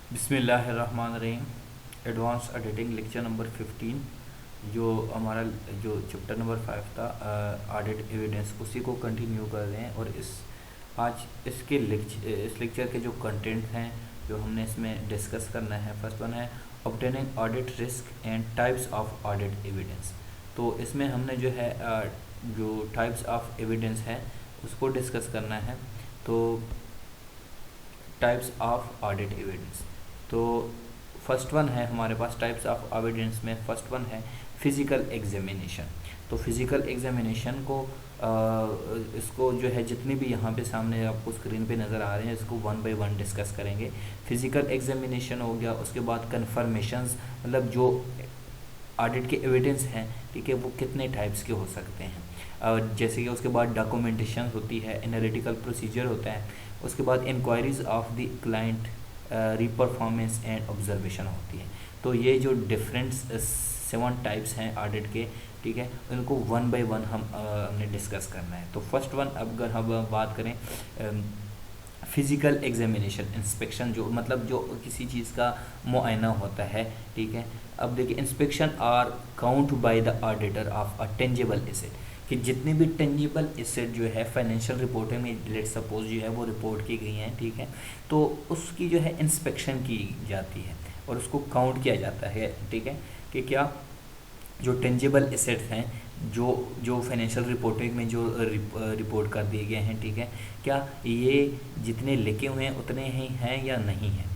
बिस्मिल्लाहिर्रहमानिर्रहीम। Advance auditing lecture number 15। जो हमारा जो चैप्टर नंबर 5 था, ऑडिट एविडेंस, उसी को कंटिन्यू कर रहे हैं। और आज इस लेक्चर के जो कंटेंट हैं जो हमने इसमें डिस्कस करना है, फर्स्ट वन है obtaining audit risk and types of audit evidence. तो इसमें हमने जो है जो टाइप्स ऑफ एविडेंस है उसको डिस्कस करना है। तो टाइप्स ऑफ ऑडिट एविडेंस, तो फर्स्ट वन है हमारे पास टाइप्स ऑफ एविडेंस में फर्स्ट वन है फिज़िकल एग्जामिनेशन। तो फिज़िकल एग्जामिनेशन को इसको जो है जितने भी यहाँ पे सामने आपको स्क्रीन पे नज़र आ रहे हैं इसको वन बाय वन डिस्कस करेंगे। फिज़िकल एग्जामिनेशन हो गया, उसके बाद कन्फर्मेशंस, मतलब जो ऑडिट के एविडेंस हैं, ठीक है, वो कितने टाइप्स के हो सकते हैं। जैसे कि उसके बाद डॉक्यूमेंटेशन होती है, एनालिटिकल प्रोसीजर होता है, उसके बाद inquiries of the client, reperformance and observation होती है। तो ये जो डिफरेंट 7 टाइप्स हैं ऑडिट के, ठीक है, उनको वन बाय वन हमने डिस्कस करना है। तो फर्स्ट वन, अब अगर हम बात करें फिज़िकल एग्जामिनेशन, इंस्पेक्शन, जो मतलब जो किसी चीज़ का मुआयना होता है, ठीक है। अब देखिए, inspection or count by the auditor of a tangible asset, कि जितने भी टेंजिबल एसेट जो है फाइनेंशियल रिपोर्टिंग में लेट सपोज जो है वो रिपोर्ट की गई हैं, ठीक है, तो उसकी जो है इंस्पेक्शन की जाती है और उसको काउंट किया जाता है, ठीक है, कि क्या जो टेंजिबल एसेट्स हैं जो जो फाइनेंशियल रिपोर्टिंग में जो रिपोर्ट कर दिए गए हैं, ठीक है, क्या ये जितने लिखे हुए हैं उतने ही हैं या नहीं हैं।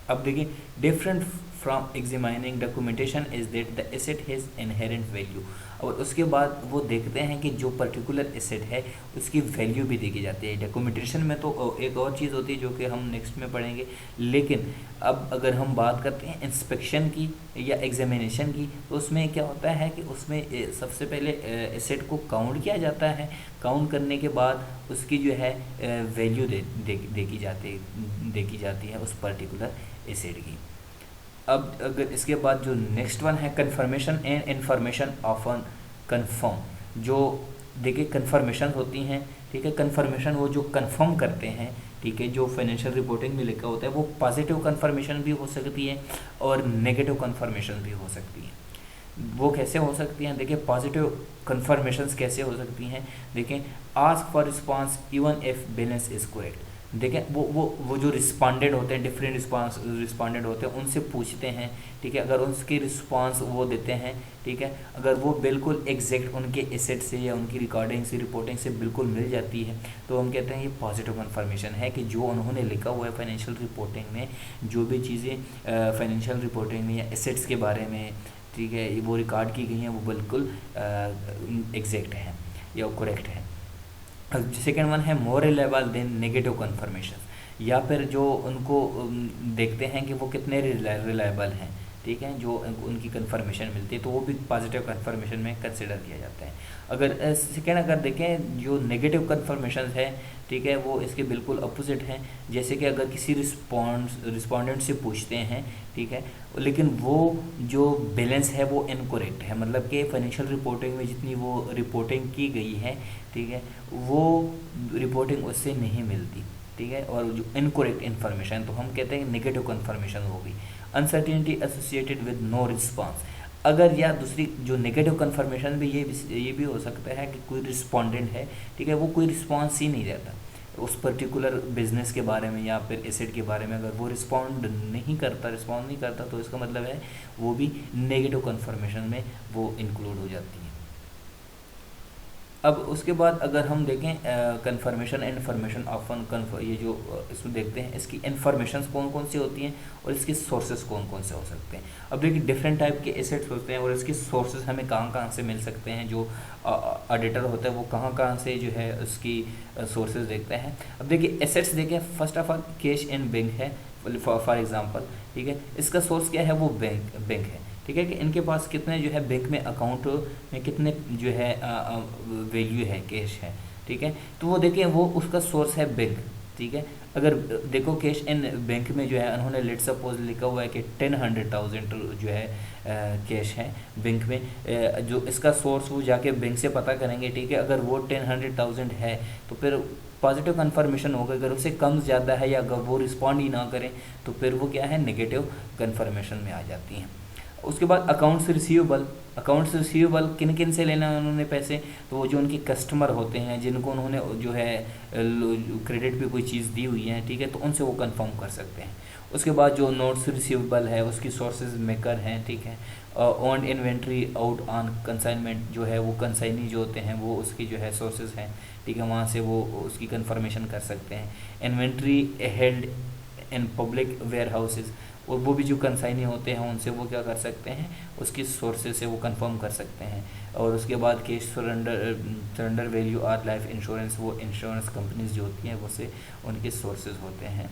अब देखिए, different from examining documentation is that the asset has inherent value. और उसके बाद वो देखते हैं कि जो पर्टिकुलर एसेट है उसकी वैल्यू भी देखी जाती है। डॉक्यूमेंटेशन में तो एक और चीज़ होती है जो कि हम नेक्स्ट में पढ़ेंगे, लेकिन अब अगर हम बात करते हैं इंस्पेक्शन की या एग्जामिनेशन की, तो उसमें क्या होता है कि उसमें सबसे पहले एसेट को काउंट किया जाता है। काउंट करने के बाद उसकी जो है वैल्यू देखी जाती है उस पर्टिकुलर एसेट की। अब अगर इसके बाद जो नेक्स्ट वन है confirmation and information often confirm, जो देखिए कंफर्मेशन होती हैं, ठीक है, कंफर्मेशन वो जो कंफर्म करते हैं, ठीक है, जो फाइनेंशियल रिपोर्टिंग में लिखा होता है वो पॉजिटिव कंफर्मेशन भी हो सकती है और नेगेटिव कंफर्मेशन भी हो सकती है। वो कैसे हो सकती हैं, देखिए पॉजिटिव कंफर्मेशंस कैसे हो सकती हैं, देखें, ask for response even if balance is correct. देखें, वो जो रिस्पॉन्डेंट होते हैं, डिफरेंट रिस्पॉन्डेंट होते हैं, उनसे पूछते हैं, ठीक है, अगर उनकी रिस्पांस वो देते हैं, ठीक है, अगर वो बिल्कुल एग्जैक्ट उनके एसेट से या उनकी रिकॉर्डिंग से रिपोर्टिंग से बिल्कुल मिल जाती है, तो हम कहते हैं ये पॉजिटिव कंफर्मेशन है कि जो उन्होंने लिखा हुआ है फाइनेंशियल रिपोर्टिंग में, जो भी चीज़ें फाइनेंशियल रिपोर्टिंग में या एसेट्स के बारे में, ठीक है, वो रिकॉर्ड की गई हैं वो बिल्कुल एग्जैक्ट हैं या करेक्ट हैं। सेकेंड वन है more reliable than negative confirmation, या फिर जो उनको देखते हैं कि वो कितने रिलायबल हैं, ठीक है, जो उनकी कन्फर्मेशन मिलती है, तो वो भी पॉजिटिव कन्फर्मेशन में कंसिडर किया जाता है। अगर सेकेंड अगर देखें जो नेगेटिव कन्फर्मेशन है, ठीक है, वो इसके बिल्कुल अपोजिट हैं। जैसे कि अगर किसी रिस्पॉन्डेंट से पूछते हैं, ठीक है, लेकिन वो जो बैलेंस है वो इनकरेक्ट है, मतलब कि फाइनेंशियल रिपोर्टिंग में जितनी वो रिपोर्टिंग की गई है, ठीक है, वो रिपोर्टिंग उससे नहीं मिलती, ठीक है, और जो इनकरेक्ट इन्फॉर्मेशन, तो हम कहते हैं नेगेटिव कन्फर्मेशन हो गई। Uncertainty associated with no response, अगर या दूसरी जो नेगेटिव कन्फर्मेशन भी ये भी हो सकता है कि कोई रिस्पॉन्डेंट है, ठीक है, वो कोई रिस्पॉन्स ही नहीं देता उस पर्टिकुलर बिजनेस के बारे में या फिर एसेट के बारे में, अगर वो रिस्पॉन्ड नहीं करता, तो इसका मतलब है वो भी नेगेटिव कन्फर्मेशन में वो इंक्लूड हो जाती है। अब उसके बाद अगर हम देखें कन्फर्मेशन एंड इन्फॉर्मेशन ऑफन ये जो इसमें देखते हैं इसकी इन्फॉर्मेशन कौन कौन सी होती हैं और इसके सोर्सेज कौन कौन से हो सकते हैं। अब देखिए, डिफरेंट टाइप के एसेट्स होते हैं और इसके सोर्सेज हमें कहाँ कहाँ से मिल सकते हैं। जो ऑडिटर होता है वो कहाँ कहाँ से जो है उसकी सोर्सेज देखते हैं। अब देखिए, एसेट्स देखें, first of all cash in bank है फॉर एग्जाम्पल, ठीक है, इसका सोर्स क्या है, वो बैंक है, ठीक है, कि इनके पास कितने जो है बैंक में अकाउंट में कितने जो है वैल्यू है, कैश है, ठीक है, तो वो देखिए वो उसका सोर्स है बैंक, ठीक है। अगर देखो कैश इन बैंक में जो है उन्होंने लेट सपोज लिखा हुआ है कि 100,000 जो है कैश है बैंक में, जो इसका सोर्स वो जाके बैंक से पता करेंगे, ठीक है। अगर वो 100,000 है तो फिर पॉजिटिव कन्फर्मेशन होगा। अगर उससे कम ज़्यादा है या अगर वो रिस्पॉन्ड ही ना करें तो फिर वो क्या है, नेगेटिव कन्फर्मेशन में आ जाती हैं। उसके बाद अकाउंट्स रिसीवेबल किन किन से लेना है उन्होंने पैसे, तो वो जो उनके कस्टमर होते हैं जिनको उन्होंने जो है क्रेडिट पे कोई चीज़ दी हुई है, ठीक है, तो उनसे वो कंफर्म कर सकते हैं। उसके बाद जो नोट्स रिसीवेबल है उसकी सोर्सेज मेकर हैं, ठीक है। On inventory out on consignment जो है वो कंसाइनी जो होते हैं वो उसकी जो है सोर्सेज हैं, ठीक है, वहाँ से वो उसकी कंफर्मेशन कर सकते हैं। Inventory held in public warehouses, और वो भी जो कंसाइनी होते हैं उनसे वो क्या कर सकते हैं, उसकी सोर्सेज से वो कंफर्म कर सकते हैं। और उसके बाद कैश सरेंडर वैल्यू और लाइफ इंश्योरेंस, वो इंश्योरेंस कंपनीज जो होती हैं वो से उनके सोर्सेज होते हैं।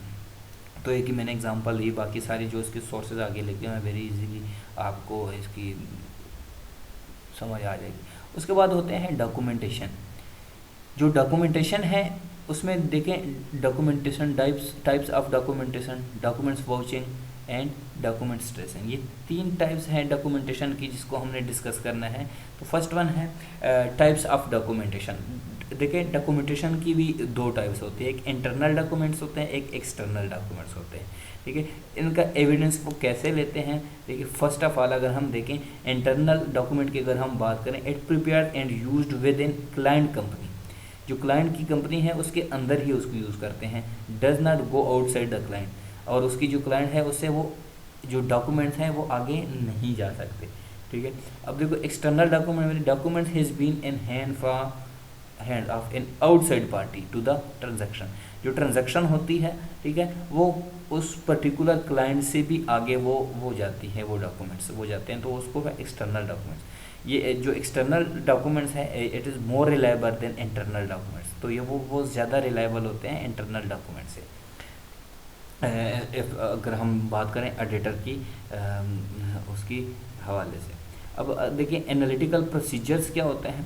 तो एक ही मैंने एग्जांपल ली, बाकी सारी जो इसके सोर्सेज आगे लिखे हैं वेरी इजीली आपको इसकी समझ आ जाएगी। उसके बाद होते हैं डॉक्यूमेंटेशन। जो डॉक्यूमेंटेशन है उसमें देखें documentation types of documentation, documents vouching and documents tracing, ये 3 टाइप्स हैं डॉक्यूमेंटेशन की जिसको हमने डिस्कस करना है। तो फर्स्ट वन है टाइप्स ऑफ डॉक्यूमेंटेशन। देखिए डॉक्यूमेंटेशन की भी 2 टाइप्स होती है, एक इंटरनल डॉक्यूमेंट्स होते हैं, एक एक्सटर्नल डॉक्यूमेंट्स होते हैं, ठीक है। इनका एविडेंस वो कैसे लेते हैं, देखिए फर्स्ट ऑफ ऑल अगर हम देखें इंटरनल डॉक्यूमेंट की अगर हम बात करें, it prepared and used with in client company, जो क्लाइंट की कंपनी है उसके अंदर ही उसको यूज़ करते हैं, does not go outside the client, और उसकी जो क्लाइंट है उससे वो जो डॉक्यूमेंट्स हैं वो आगे नहीं जा सकते, ठीक है। अब देखो external document has been in hand of an outside party to the transaction, जो ट्रांजैक्शन होती है, ठीक है, वो उस पर्टिकुलर क्लाइंट से भी आगे वो जाती है, वो डॉक्यूमेंट्स वो जाते हैं, तो उसको एक्सटर्नल डॉक्यूमेंट्स। ये जो एक्सटर्नल डॉक्यूमेंट्स है it is more reliable then internal documents, तो ये वो ज़्यादा रिलायबल होते हैं इंटरनल डॉक्यूमेंट से। अगर हम बात करें ऑडिटर की उसकी हवाले से, अब देखिए एनालिटिकल प्रोसीजर्स क्या होते हैं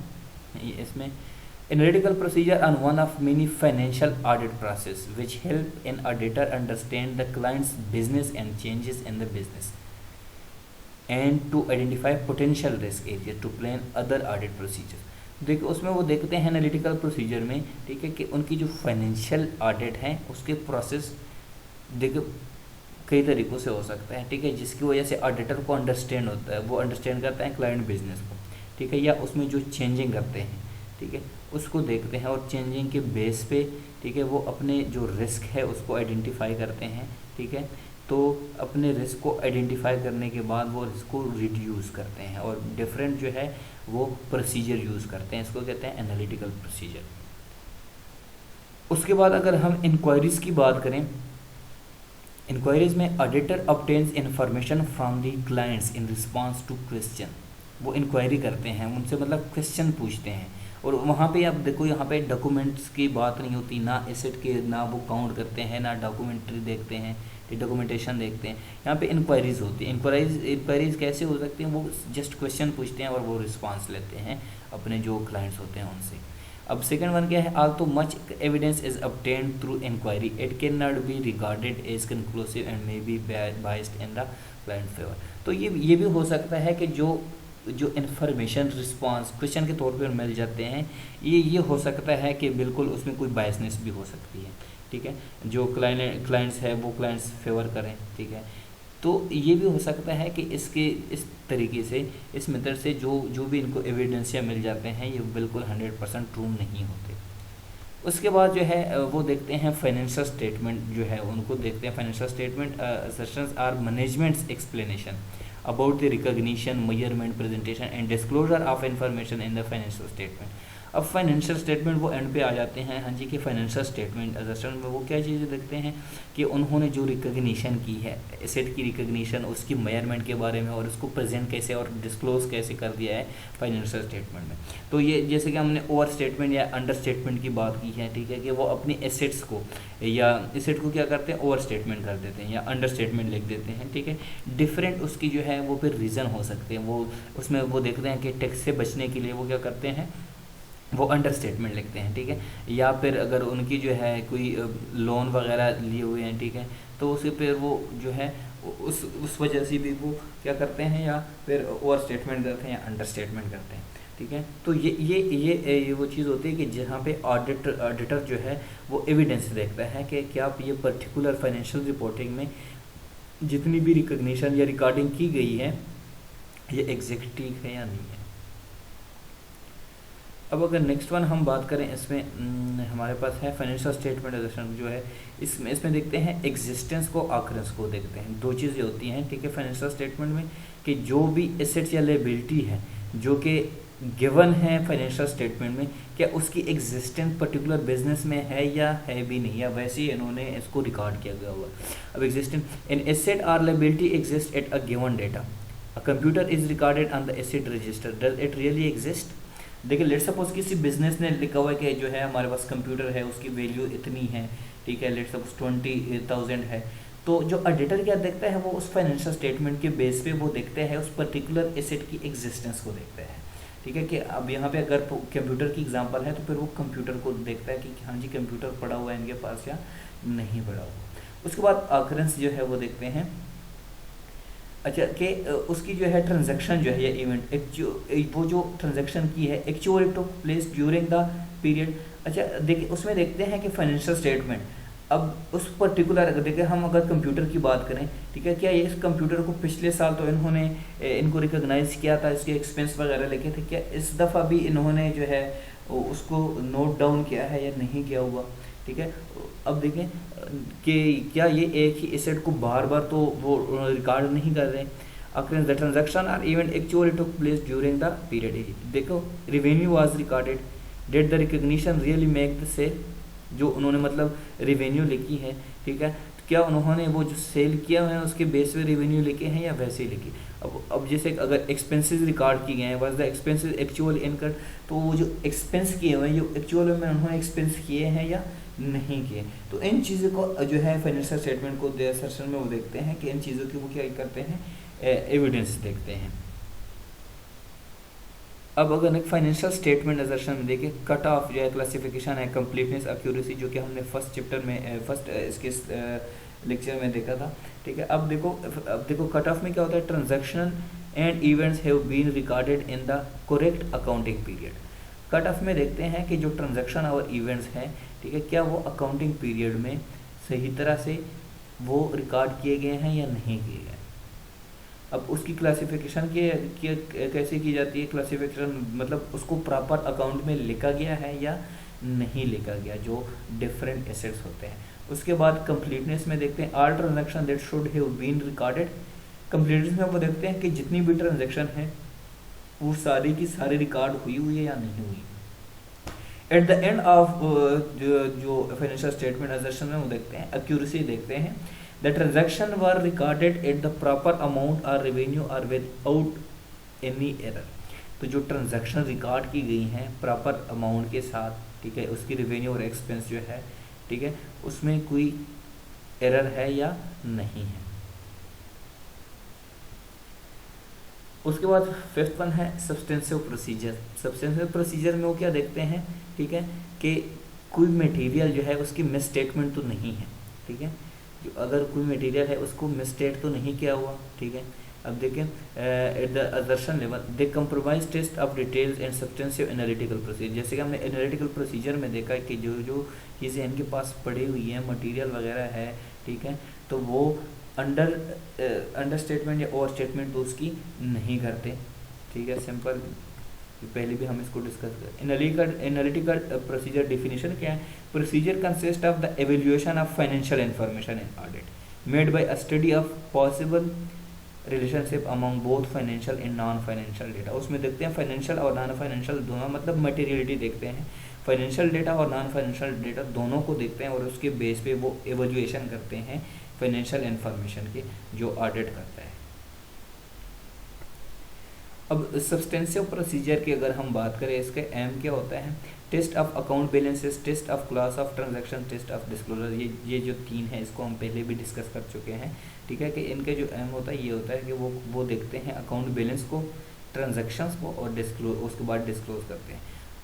इसमें। Analytical procedure are one of many financial audit process which help in auditor understand the client's business and changes in the business and to identify potential risk area to plan other audit procedure. देखिए उसमें वो देखते हैं analytical procedure में, ठीक है, कि उनकी जो फाइनेंशियल ऑडिट है उसके प्रोसेस देखो कई तरीक़ों से हो सकता है, ठीक है, जिसकी वजह से ऑडिटर को अंडरस्टैंड होता है, वो अंडरस्टैंड करता है क्लाइंट बिजनेस को, ठीक है, या उसमें जो चेंजिंग करते हैं, ठीक है, उसको देखते हैं और चेंजिंग के बेस पे, ठीक है, वो अपने जो रिस्क है उसको आइडेंटिफाई करते हैं, ठीक है। तो अपने रिस्क को आइडेंटिफाई करने के बाद वो रिस्क को रिड्यूस करते हैं और डिफरेंट जो है वो प्रोसीजर यूज़ करते हैं, इसको कहते हैं एनालिटिकल प्रोसीजर। उसके बाद अगर हम इंक्वायरीज़ की बात करें, इंक्वायरीज में auditor obtains information from the clients in response to question, वो इंक्वायरी करते हैं उनसे, मतलब क्वेश्चन पूछते हैं, और वहाँ पे आप देखो यहाँ पे डॉक्यूमेंट्स की बात नहीं होती, ना एसेट के, ना वो काउंट करते हैं, ना डॉक्यूमेंट्री देखते हैं, डॉक्यूमेंटेशन देखते हैं, यहाँ पे इंक्वायरीज होती है। इंक्वायरीज कैसे हो सकती हैं, वो जस्ट क्वेश्चन पूछते हैं और वो रिस्पांस लेते हैं अपने जो क्लाइंट्स होते हैं उनसे। अब सेकंड वन क्या है, also much evidence is obtained through inquiry it can not be regarded as conclusive and may be biased in the client favour. तो ये भी हो सकता है कि जो इन्फॉर्मेशन रिस्पांस क्वेश्चन के तौर पर मिल जाते हैं, ये हो सकता है कि बिल्कुल उसमें कोई बायसनेस भी हो सकती है, ठीक है, जो क्लाइंट्स है वो क्लाइंट्स फेवर करें, ठीक है। तो ये भी हो सकता है कि इस तरीके से, इस मेथड से जो भी इनको एविडेंसिया मिल जाते हैं ये बिल्कुल 100% ट्रू नहीं होते। उसके बाद जो है वो देखते हैं फाइनेंशियल स्टेटमेंट, जो है उनको देखते हैं financial statement sessions are management's explanation about the recognition, measurement, presentation and disclosure of information in the financial statement. अब फाइनेंशियल स्टेटमेंट वो एंड पे आ जाते हैं, हाँ जी, कि फाइनेंशियल स्टेटमेंट असेसमेंट में वो क्या चीज़ें देखते हैं कि उन्होंने जो रिकॉग्निशन की है, एसेट की रिकॉग्निशन, उसकी मेजरमेंट के बारे में और उसको प्रेजेंट कैसे और डिस्क्लोज कैसे कर दिया है फाइनेंशियल स्टेटमेंट में। तो ये जैसे कि हमने ओवर स्टेटमेंट या अंडर स्टेटमेंट की बात की है, ठीक है, कि वो अपनी एसेट्स को या एसेट को क्या करते हैं, ओवर स्टेटमेंट कर देते हैं या अंडर स्टेटमेंट लिख देते हैं, ठीक है। डिफरेंट उसकी जो है वो फिर रीज़न हो सकते हैं, वो उसमें वो देखते हैं कि टैक्स से बचने के लिए वो क्या करते हैं, वो अंडर स्टेटमेंट लिखते हैं, ठीक है। या फिर अगर उनकी जो है कोई लोन वगैरह लिए हुए हैं, ठीक है, तो उसे फिर वो जो है उस वजह से भी वो क्या करते हैं, या फिर ओवर स्टेटमेंट करते हैं या अंडर स्टेटमेंट करते हैं, ठीक है। तो ये वो चीज़ होती है कि जहाँ पे ऑडिटर जो है वो एविडेंस देखता है कि क्या ये पर्टिकुलर फाइनेंशियल रिपोर्टिंग में जितनी भी रिकग्निशन या रिकॉर्डिंग की गई है ये एग्जैक्ट ठीक है या नहीं है। अब अगर नेक्स्ट वन हम बात करें, इसमें हमारे पास है फाइनेंशियल स्टेटमेंट एडिशन जो है, इसमें देखते हैं एग्जिस्टेंस को ऑकरेंस को देखते हैं। दो चीज़ें होती हैं, ठीक है, फाइनेंशियल स्टेटमेंट में कि जो भी एसेट्स या लायबिलिटी है जो कि गिवन है फाइनेंशियल स्टेटमेंट में, क्या उसकी एग्जिस्टेंस पर्टिकुलर बिजनेस में है या है भी नहीं, या वैसे ही इन्होंने इसको रिकॉर्ड किया गया हुआ। अब existence in asset or liability exist at a given data, a computer is recorded on the asset register, does it really exist. देखिए लेट सपोज किसी बिजनेस ने लिखा हुआ है कि जो है हमारे पास कंप्यूटर है उसकी वैल्यू इतनी है, ठीक है, लेट सपोज 20,000 है। तो जो ऑडिटर क्या देखता है, वो उस फाइनेंशियल स्टेटमेंट के बेस पे वो देखते हैं उस पर्टिकुलर एसेट की एग्जिस्टेंस को देखते हैं, ठीक है। कि अब यहाँ पे अगर कंप्यूटर की एग्जांपल है तो फिर वो कंप्यूटर को देखता है कि हाँ जी कंप्यूटर पड़ा हुआ है इनके पास या नहीं पड़ा हुआ। उसके बाद ऑकरेंस जो है वो देखते हैं, अच्छा कि उसकी जो है ट्रांजैक्शन जो है या इवेंट वो जो ट्रांजैक्शन की है actually took place during the period. अच्छा देखिए उसमें देखते हैं कि फाइनेंशियल स्टेटमेंट अब उस पर्टिकुलर अगर देखिए हम अगर कंप्यूटर की बात करें, ठीक है, क्या ये इस कंप्यूटर को पिछले साल तो इन्होंने इनको रिकॉग्नाइज किया था, इसके एक्सपेंस वगैरह लिखे थे, क्या इस दफ़ा भी इन्होंने जो है उसको नोट डाउन किया है या नहीं किया हुआ, ठीक है। अब देखें कि क्या ये एक ही एसेट को बार बार तो वो रिकॉर्ड नहीं कर रहे। Occurrence the transaction are event actually took place during the period. देखो revenue was recorded, did the recognition really make the sale, जो उन्होंने मतलब रेवेन्यू लिखी है, ठीक है, क्या उन्होंने वो जो सेल किया है उसके बेस पे रेवेन्यू लिखे हैं या वैसे ही लिखे। अब जैसे अगर एक्सपेंसेस रिकॉर्ड किए गए हैं, was the expenses actual incurred, तो वो जो एक्सपेंस किए हुए हैं जो एक्चुअल में उन्होंने एक्सपेंस किए हैं या नहीं किए। तो इन चीज़ों को जो है फाइनेंशियल स्टेटमेंट को देयर सेक्शन में वो देखते हैं कि इन चीज़ों की वो क्या करते हैं, एविडेंस देखते हैं। अब अगर एक फाइनेंशियल स्टेटमेंट असर्शन में देखिए, कट ऑफ जो है क्लासिफिकेशन है, कंप्लीटनेस, एक्यूरेसी, जो कि हमने फर्स्ट चैप्टर में फर्स्ट इसके लेक्चर में देखा था, ठीक है। अब देखो कट ऑफ में क्या होता है, transaction and events have been recorded in the correct accounting period. Cut off में देखते हैं कि जो ट्रांजैक्शन और इवेंट्स हैं, ठीक है, क्या वो अकाउंटिंग पीरियड में सही तरह से वो रिकॉर्ड किए गए हैं या नहीं किए गए। अब उसकी क्लासिफिकेशन कैसे की जाती है, क्लासिफिकेशन मतलब उसको प्रॉपर अकाउंट में लिखा गया है या नहीं लिखा गया, जो डिफरेंट एसेट्स होते हैं। उसके बाद कंप्लीटनेस में देखते हैं, all transaction that should have been recorded. Completeness में वो देखते हैं कि जितनी भी ट्रांजैक्शन है वो सारी की सारी रिकॉर्ड हुई है या नहीं हुई। एट द एंड ऑफ जो फाइनेंशियल स्टेटमेंट असर्शन में वो देखते हैं, एक्यूरेसी देखते हैं, the transaction were recorded at the proper amount और रेवेन्यू और विदाउट एनी एरर। तो जो ट्रांजैक्शन रिकॉर्ड की गई हैं प्रॉपर अमाउंट के साथ, ठीक है, उसकी रेवेन्यू और एक्सपेंस जो है, ठीक है, उसमें कोई एरर है या नहीं है। उसके बाद फिफ्थ वन है सब्सटेंसिव प्रोसीजर। सब्सटेंसिव प्रोसीजर में वो क्या देखते हैं, ठीक है, कि कोई मटेरियल जो है उसकी मिसस्टेटमेंट तो नहीं है, ठीक है, जो अगर कोई मटेरियल है उसको मिसस्टेट तो नहीं किया हुआ, ठीक है। अब देखें at the assertion level they compromise test of details and substantive analytical procedure. जैसे कि हमने एनालिटिकल प्रोसीजर में देखा कि जो चीज़ें इनके पास पड़ी हुई हैं, मटेरियल वगैरह है, ठीक है, तो वो अंडर स्टेटमेंट या ओवर स्टेटमेंट तो उसकी नहीं करते, ठीक है, सिंपल। पहले भी हम इसको डिस्कस करें। एनालिटिकल प्रोसीजर डेफिनेशन क्या है, procedure consist of the evaluation of financial information in audit made by a study of possible relationship among both financial and non financial data. उसमें देखते हैं फाइनेंशियल और नॉन फाइनेंशियल दोनों, मतलब materiality देखते हैं, फाइनेंशियल डेटा और नॉन फाइनेंशियल डेटा दोनों को देखते हैं और उसके बेस पे वो एवेल्यूएशन करते हैं फाइनेंशियल इंफॉर्मेशन के जो ऑडिट करता है। अब सब्सटेंसिव प्रोसीजर की अगर हम बात करें, इसका एम क्या होता है, test of account balances, test of class of transaction, test of disclosure. ये जो तीन है इसको हम पहले भी डिस्कस कर चुके हैं, ठीक है, कि इनका जो एम होता है ये होता है कि वो देखते हैं अकाउंट बैलेंस को, ट्रांजैक्शंस को और उसके बाद डिस्क्लोज करते हैं।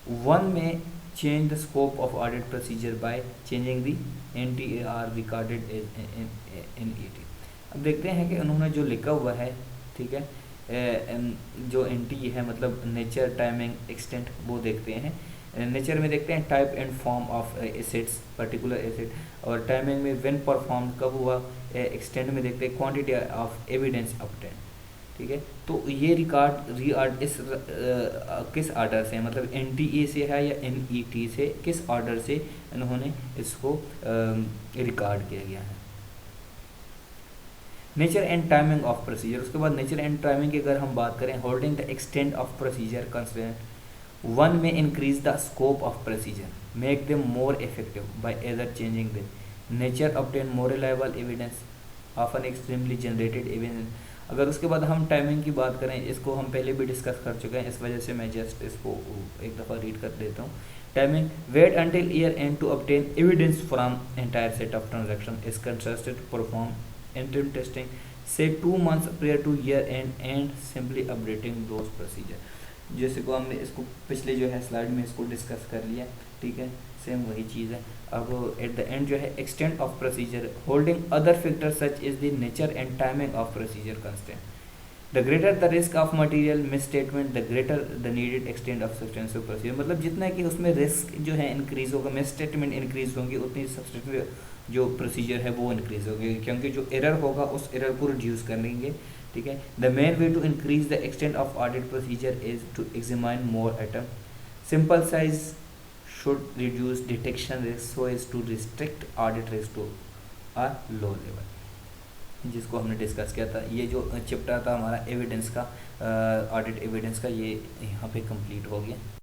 वन में change the scope of audit procedure by changing the NTAR recorded in ET। अब देखते हैं कि उन्होंने जो लिखा हुआ है, ठीक है, जो NT है मतलब नेचर, टाइमिंग, एक्सटेंट, वो देखते हैं। नेचर में देखते हैं type and form of assets, particular asset, और टाइमिंग में व्हेन परफॉर्म, कब हुआ। एक्सटेंट में देखते हैं क्वांटिटी ऑफ एविडेंस ऑब्टेन, ठीक है। तो ये रिकॉर्ड इस किस ऑर्डर से, मतलब NTA से है या NET से, किस ऑर्डर से इन्होंने इसको रिकॉर्ड किया गया है। Nature and timing of procedure, उसके बाद नेचर एंड टाइमिंग की अगर हम बात करें, holding the extent of procedure concern, one में increase the scope of procedure, make them more effective by either changing them, nature obtain more reliable evidence, often extremely generated evidence. अगर उसके बाद हम टाइमिंग की बात करें, इसको हम पहले भी डिस्कस कर चुके हैं, इस वजह से मैं जस्ट इसको एक दफ़ा रीड कर देता हूँ। Timing, wait until year end to obtain evidence from entire set of transaction is contrasted to perform interim testing say 2 months prior to year end and simply updating those procedure। जैसे को हमने इसको पिछले जो है स्लाइड में इसको discuss कर लिया, ठीक है, सेम वही चीज़ है। अब एट द एंड जो है extent of procedure, holding other factor such is the nature and timing of procedure constant, the greater the risk of material misstatement the greater the needed extent of substantial procedure. मतलब जितना कि उसमें risk जो है increase होगा, miss statement increase होंगी, उतनी substantial जो प्रोसीजर है वो इंक्रीज होगी, क्योंकि जो एरर होगा उस एरर को रिड्यूस कर लेंगे, ठीक है। The main way to increase the extent of audit procedure is to examine more item, simple size should reduce detection risk so as to restrict audit risk to a low level, जिसको हमने discuss किया था। ये जो chapter था हमारा evidence का, audit evidence का, ये यहाँ पे कंप्लीट हो गया।